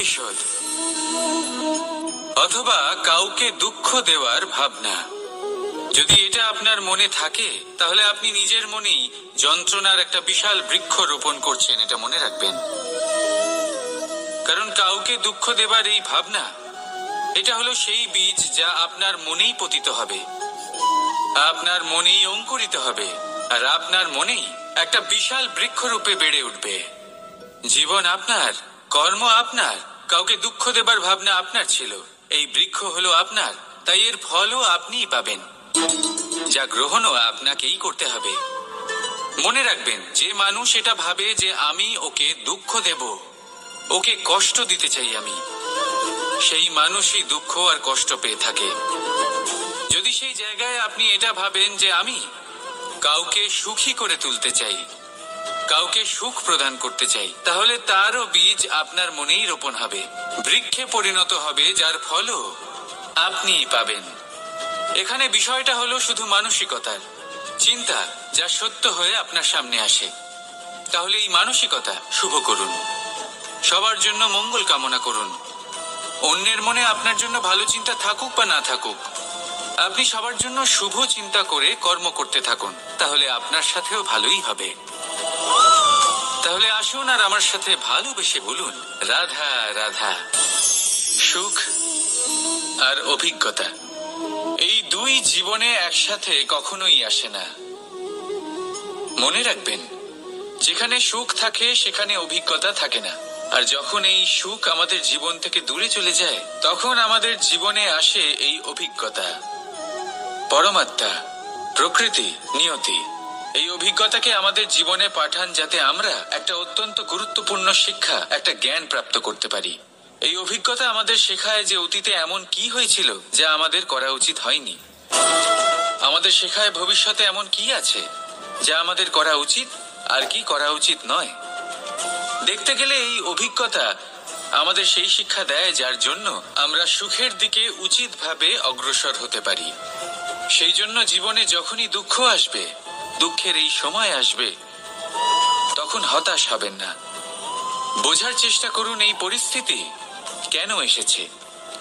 প্রতিশোধ, অথবা কাউকে দুঃখ দেওয়ার ভাবনা। যদি এটা আপনার মনে থাকে তাহলে আপনি নিজের মনেই যন্ত্রণার একটা বিশাল বৃক্ষ রোপণ করছেন, এটা মনে রাখবেন। কারণ কাউকে দুঃখ দেবার এই ভাবনা, এটা হলো সেই বীজ যা আপনার মনেই পতিত হবে, আপনার মনেই অঙ্কুরিত হবে, আর আপনার মনেই একটা বিশাল বৃক্ষরূপে বেড়ে উঠবে। জীবন আপনার, কর্ম আপনার, কাউকে দুঃখ দেবার ভাবনা আপনার ছিল, এই বৃক্ষ হলো আপনার, তাই এর ফলও আপনিই পাবেন, যা গ্রহণও আপনাকেই করতে হবে। মনে রাখবেন, যে মানুষ এটা ভাবে যে আমি ওকে দুঃখ দেব, ওকে কষ্ট দিতে চাই আমি, সেই মানুষই দুঃখ আর কষ্ট পেয়ে থাকে। যদি সেই জায়গায় আপনি এটা ভাবেন যে আমি কাউকে সুখী করে তুলতে চাই, কাউকে সুখ প্রদান করতে চাই, তাহলে তারও বীজ আপনার মনেই রোপণ হবে, বৃক্ষে পরিণত হবে, যার ফলও আপনিই পাবেন। এখানে বিষয়টা হলো শুধু মানসিকতার চিন্তা, যা সত্য হয়ে আপনার সামনে আসে। তাহলে এই মানসিকতা শুভ করুন, সবার জন্য মঙ্গল কামনা করুন। অন্যের মনে আপনার জন্য ভালো চিন্তা থাকুক বা না থাকুক, আপনি সবার জন্য শুভ চিন্তা করে কর্ম করতে থাকুন, তাহলে আপনার সাথেও ভালোই হবে। তাহলে আসুন আর আমার সাথে ভালোবেসে বলুন, রাধা রাধা। সুখ আর অভিজ্ঞতা, এই দুই জীবনে একসাথে কখনোই আসে না। মনে রাখবেন, যেখানে সুখ থাকে সেখানে অভিজ্ঞতা থাকে না, আর যখন এই সুখ আমাদের জীবন থেকে দূরে চলে যায়, তখন আমাদের জীবনে আসে এই অভিজ্ঞতা। পরমাত্মা, প্রকৃতি, নিয়তি এই অভিজ্ঞতাকে আমাদের জীবনে পাঠান, যাতে আমরা একটা অত্যন্ত গুরুত্বপূর্ণ শিক্ষা, একটা জ্ঞান প্রাপ্ত করতে পারি। এই অভিজ্ঞতা আমাদের শেখায় যে অতীতে এমন কি হয়েছিল যা আমাদের করা উচিত হয়নি, আমাদের শেখায় ভবিষ্যতে এমন কি আছে যা আমাদের করা উচিত আর কি করা উচিত নয়। দেখতে গেলে এই অভিজ্ঞতা আমাদের সেই শিক্ষা দেয় যার জন্য আমরা সুখের দিকে উচিতভাবে অগ্রসর হতে পারি। সেই জন্য জীবনে যখনই দুঃখ আসবে, দুঃখের এই সময় আসবে, তখন হতাশ হবেন না। বোঝার চেষ্টা করুন এই পরিস্থিতি কেন এসেছে,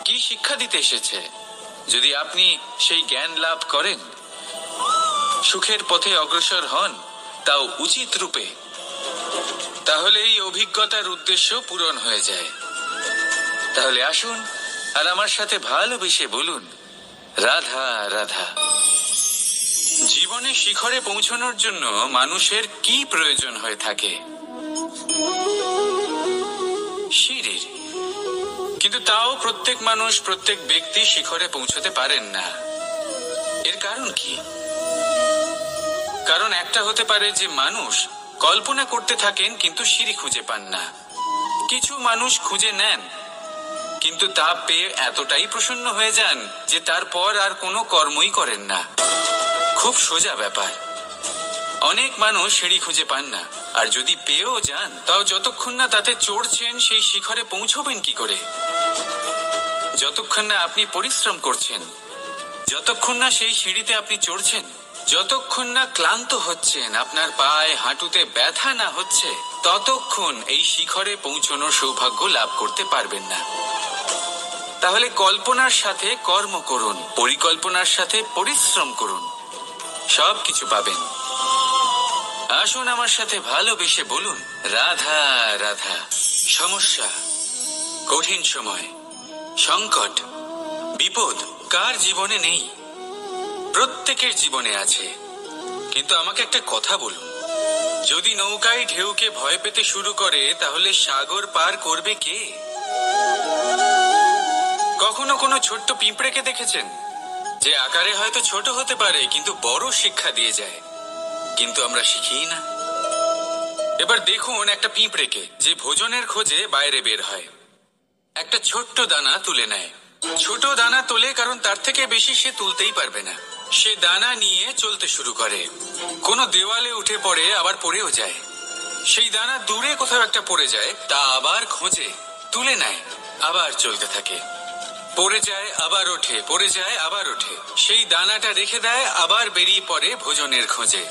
কি শিক্ষা দিতে এসেছে। যদি আপনি সেই জ্ঞান লাভ করেন, সুখের পথে অগ্রসর হন, তাও উচিত রূপে, তাহলে এই অভিজ্ঞতার উদ্দেশ্য পূরণ হয়ে যায়। তাহলে আসুন আর আমার সাথে ভালোবেসে বলুন, রাধা রাধা। জীবনে শিখরে পৌঁছানোর জন্য মানুষের কি প্রয়োজন হয়ে থাকে? সিঁড়ির। কিন্তু তাও প্রত্যেক মানুষ, প্রত্যেক ব্যক্তি শিখরে পৌঁছতে পারেন না। এর কারণ কি? কারণ একটা হতে পারে যে মানুষ কল্পনা করতে থাকেন কিন্তু সিঁড়ি খুঁজে পান না। কিছু মানুষ খুঁজে নেন কিন্তু তা পেয়ে এতটাই প্রসন্ন হয়ে যান যে তারপর আর কোনো কর্মই করেন না। খুব সোজা ব্যাপার। অনেক মানুষ সিঁড়ি খুঁজে পান না, আর যদি পেয়েও যান তাও যতক্ষণ না তাতে চড়ছেন সেই শিখরে পৌঁছবেন কি করে? যতক্ষণ না আপনি পরিশ্রম করছেন, যতক্ষণ না সেই সিঁড়িতে আপনি চড়ছেন, যতক্ষণ না ক্লান্ত হচ্ছেন, আপনার পায়ে হাঁটুতে ব্যথা না হচ্ছে, ততক্ষণ এই শিখরে পৌঁছানোর সৌভাগ্য লাভ করতে পারবেন না। তাহলে কল্পনার সাথে কর্ম করুন, পরিকল্পনার সাথে পরিশ্রম করুন, সব কিছু পাবেন। আসুন আমার সাথে ভালোবেসে বলুন, রাধা রাধা। সমস্যা, কঠিন সময়, সংকট, বিপদ কার জীবনে নেই? প্রত্যেকের জীবনে আছে। কিন্তু আমাকে একটা কথা বলুন, যদি নৌকায় ঢেউকে ভয় পেতে শুরু করে, তাহলে সাগর পার করবে কে? কখনো কোনো ছোট্ট পিঁপড়েকে দেখেছেন, যে আকারে হয়তো ছোট হতে পারে কিন্তু বড় শিক্ষা দিয়ে যায়? কিন্তু আমরা শিখি না। এবার দেখুন একটা পিঁপড়েকে, যে ভোজনের খোঁজে বাইরে বের হয়, একটা ছোট্ট দানা তুলে নেয়। ছোট দানা তোলে কারণ তার থেকে বেশি সে তুলতেই পারবে না। সে দানা নিয়ে চলতে শুরু করে, কোনো দেওয়ালে উঠে পড়ে, আবার পড়েও যায়। সেই দানা দূরে কোথাও একটা পড়ে যায়, তা আবার খোঁজে, তুলে নেয়, আবার চলতে থাকে। পড়ে যায়, আবার ওঠে, পড়ে যায়, আবার ওঠে। সেই দানাটা রেখে দেয়, আবার বেরিয়ে পড়ে ভোজনের খোঁজে।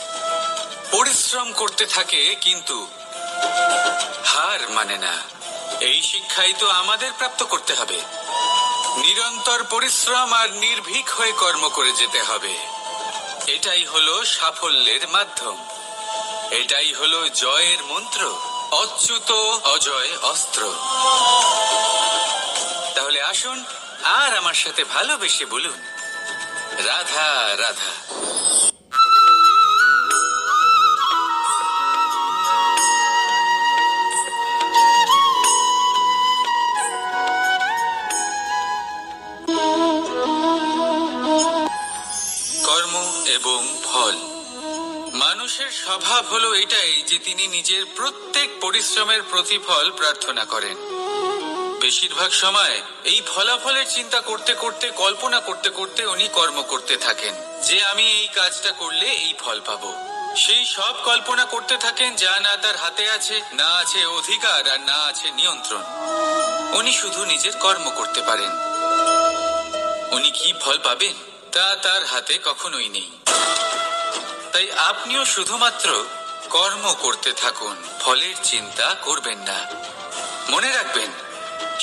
পরিশ্রম করতে থাকে কিন্তু হার মানে না। এই শিক্ষাই তো আমাদের প্রাপ্ত করতে হবে। নিরন্তর পরিশ্রম আর নির্ভীক হয়ে কর্ম করে যেতে হবে। এটাই হলো সাফল্যের মাধ্যম। এটাই হলো জয়ের মন্ত্র, অচ্যুত অজয় অস্ত্র। তাহলে আসুন আর আমার সাথে ভালোবেসে বলুন, রাধা রাধা। কর্ম এবং ফল। মানুষের স্বভাব হলো এটাই যে তিনি নিজের প্রত্যেক পরিশ্রমের প্রতিফল প্রার্থনা করেন। বেশিরভাগ সময় এই ফলাফলের চিন্তা করতে করতে, কল্পনা করতে করতে উনি কর্ম করতে থাকেন যে আমি এই কাজটা করলে এই ফল পাবো। সেই সব কল্পনা করতে থাকেন যা না তার হাতে আছে, না আছে অধিকার, আর না আছে নিয়ন্ত্রণ। উনি শুধু নিজের কর্ম করতে পারেন। উনি কি ফল পাবেন তা তার হাতে কখনোই নেই। তাই আপনিও শুধুমাত্র কর্ম করতে থাকুন, ফলের চিন্তা করবেন না। মনে রাখবেন,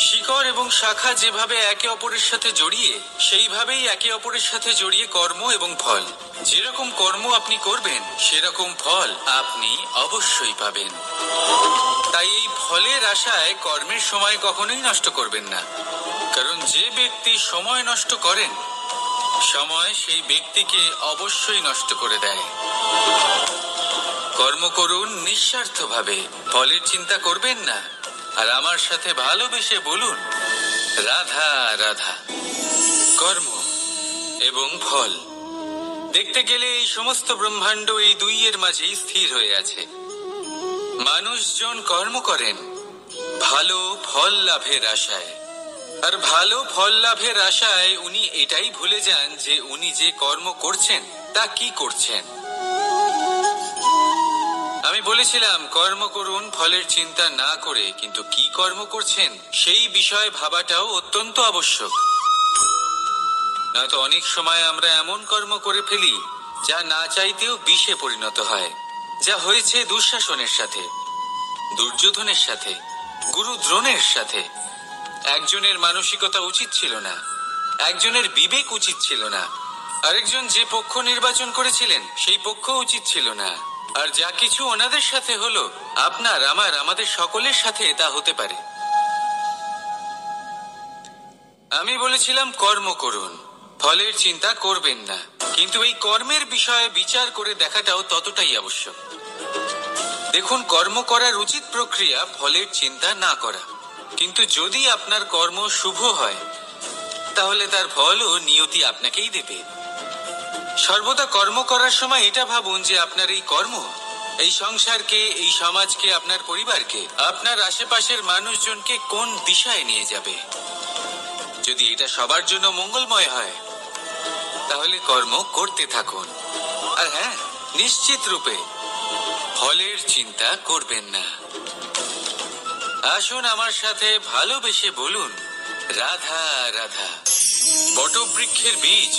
শিকড় এবং শাখা যেভাবে একে অপরের সাথে জড়িয়ে, সেইভাবেই একে অপরের সাথে জড়িয়ে কর্ম এবং ফল। যেরকম কর্ম আপনি করবেন সেরকম ফল আপনি অবশ্যই পাবেন। তাই এই ফলের আশায় কর্মের সময় কখনোই নষ্ট করবেন না, কারণ যে ব্যক্তি সময় নষ্ট করেন, সময় সেই ব্যক্তিকে অবশ্যই নষ্ট করে দেয়। কর্ম করুন নিঃস্বার্থভাবে, ফলের চিন্তা করবেন না, আর আমার সাথে ভালোবেসে বলুন, রাধা রাধা। কর্ম এবং ফল। দেখতে গেলে এই সমস্ত ব্রহ্মাণ্ড এই দুইয়ের মাঝেই স্থির হয়ে আছে। মানুষজন কর্ম করেন ভালো ফল লাভের আশায়, আর ভালো ফল লাভের আশায় উনি এটাই ভুলে যান যে উনি যে কর্ম করছেন তা কি করছেন। আমি বলেছিলাম কর্ম করুন ফলের চিন্তা না করে, কিন্তু কি কর্ম করছেন সেই বিষয়ে ভাবাটাও অত্যন্ত আবশ্যক। নয়তো অনেক সময় আমরা এমন কর্ম করে ফেলি যা না চাইতেও বিষে পরিণত হয়, যা হয়েছে দুঃশাসনের সাথে, দুর্যোধনের সাথে, গুরু দ্রোণের সাথে। একজনের মানসিকতা উচিত ছিল না, একজনের বিবেক উচিত ছিল না, আরেকজন যে পক্ষ নির্বাচন করেছিলেন সেই পক্ষ উচিত ছিল না। আর যা কিছু ওনাদের সাথে হলো, আপনার আমার আমাদের সকলের সাথে তা হতে পারে। আমি বলেছিলাম কর্ম করুন, ফলের চিন্তা করবেন না, কিন্তু এই কর্মের বিষয়ে বিচার করে দেখাটাও ততটাই আবশ্যক। দেখুন, কর্ম করার উচিত প্রক্রিয়া ফলের চিন্তা না করা, কিন্তু যদি আপনার কর্ম শুভ হয় তাহলে তার ফলও নিয়তি আপনাকেই দেবে। সর্বদা কর্ম করার সময় এটা ভাবুন যে আপনার এই কর্ম এই সংসারকে, এই সমাজকে, আপনার পরিবারকে, আপনার আশেপাশের মানুষজনকে কোন দিশায় নিয়ে যাবে। যদি এটা সবার জন্য মঙ্গলময় হয় তাহলে কর্ম করতে থাকুন। আর হ্যাঁ, নিশ্চিত রূপে ফলের চিন্তা করবেন না। আসুন আমার সাথে ভালোবেসে বলুন, রাধা রাধা। বটবৃক্ষের বীজ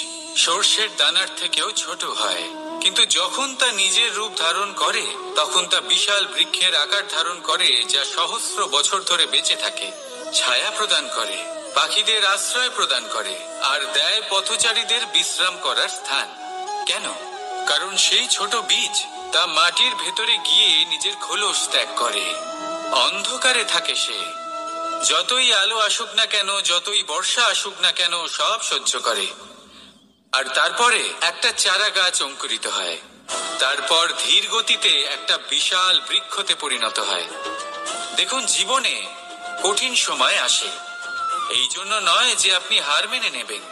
সর্ষের দানার থেকেও ছোট হয়, কিন্তু যখন তা নিজের রূপ ধারণ করে তখন তা বিশাল বৃক্ষের আকার ধারণ করে, যা সহস্র বছর ধরে বেঁচে থাকে, ছায়া প্রদান করে, পাখিদের আশ্রয় প্রদান করে, আর দেয় পথচারীদের বিশ্রাম করার স্থান। কেন? কারণ সেই ছোট বীজ তা মাটির ভেতরে গিয়ে নিজের খোলস ত্যাগ করে। অন্ধকারে থাকে সে, যতই আলো আসুক না কেন, যতই বর্ষা আসুক না কেন, সব সহ্য করে। আর তারপরে একটা চারা গাছ অঙ্কুরিত হয়, তারপর ধীর গতিতে একটা বিশাল বৃক্ষতে পরিণত হয়। দেখুন, জীবনে কঠিন সময় আসে, এই জন্য নয় যে আপনি হার মেনে নেবেন,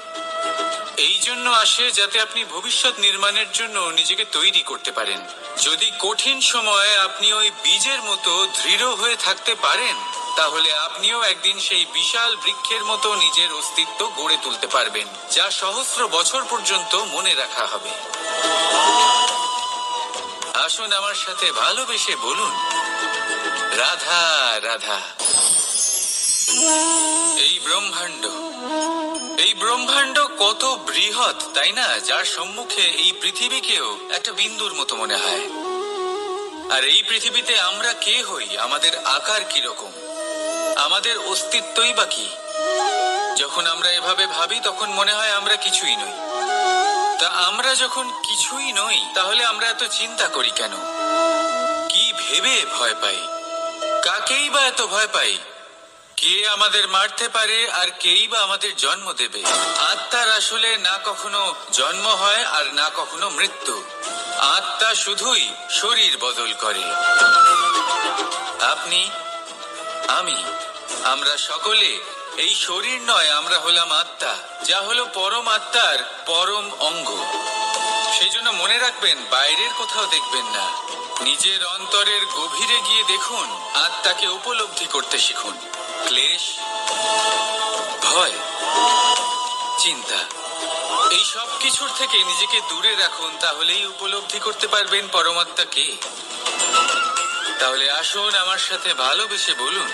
এই জন্য আসে যাতে আপনি ভবিষ্যৎ নির্মাণের জন্য নিজেকে তৈরি করতে পারেন। যদি কঠিন সময়ে আপনি ওই বীজের মতো দৃঢ় হয়ে থাকতে পারেন, তাহলে আপনিও একদিন সেই বিশাল বৃক্ষের মতো নিজের অস্তিত্ব গড়ে তুলতে পারবেন, যা সহস্র বছর পর্যন্ত মনে রাখা হবে। আসুন আমার সাথে ভালোবেসে বলুন, রাধা রাধা। এই ব্রহ্মাণ্ড কত বৃহৎ, তাই না? যার সম্মুখে এই পৃথিবীকেও একটা বিন্দুর মতো মনে হয়। আর এই পৃথিবীতে আমরা কে হই, আমাদের আকার কিরকম? আমাদের অস্তিত্বই বা কি? যখন আমরা এভাবে ভাবি তখন মনে হয় আমরা কিছুই নই। তা আমরা যখন কিছুই নই তাহলে আমরা এত চিন্তা করি কেন? কি ভেবে ভয় পাই? কাকেই বা এত ভয় পাই? কে আমাদের মারতে পারে আর কেই বা আমাদের জন্ম দেবে? আত্মার আসলে না কখনো জন্ম হয় আর না কখনো মৃত্যু। আত্মা শুধুই শরীর বদল করে। আপনি, আমি, আমরা সকলে এই শরীর নয়, আমরা হলাম আত্মা, যা হলো পরম আত্মার পরম অঙ্গ। সেই জন্য মনে রাখবেন, বাইরের কোথাও দেখবেন না, নিজের অন্তরের গভীরে গিয়ে দেখুন, আত্মাকে উপলব্ধি করতে শিখুন। ক্লেশ, ভয়, চিন্তা, এই সব কিছুর থেকে নিজেকে দূরে রাখুন, তাহলেই উপলব্ধি করতে পারবেন পরমাত্মা কে। তাহলে আসুন আমার সাথে ভালোবেসে বলুন,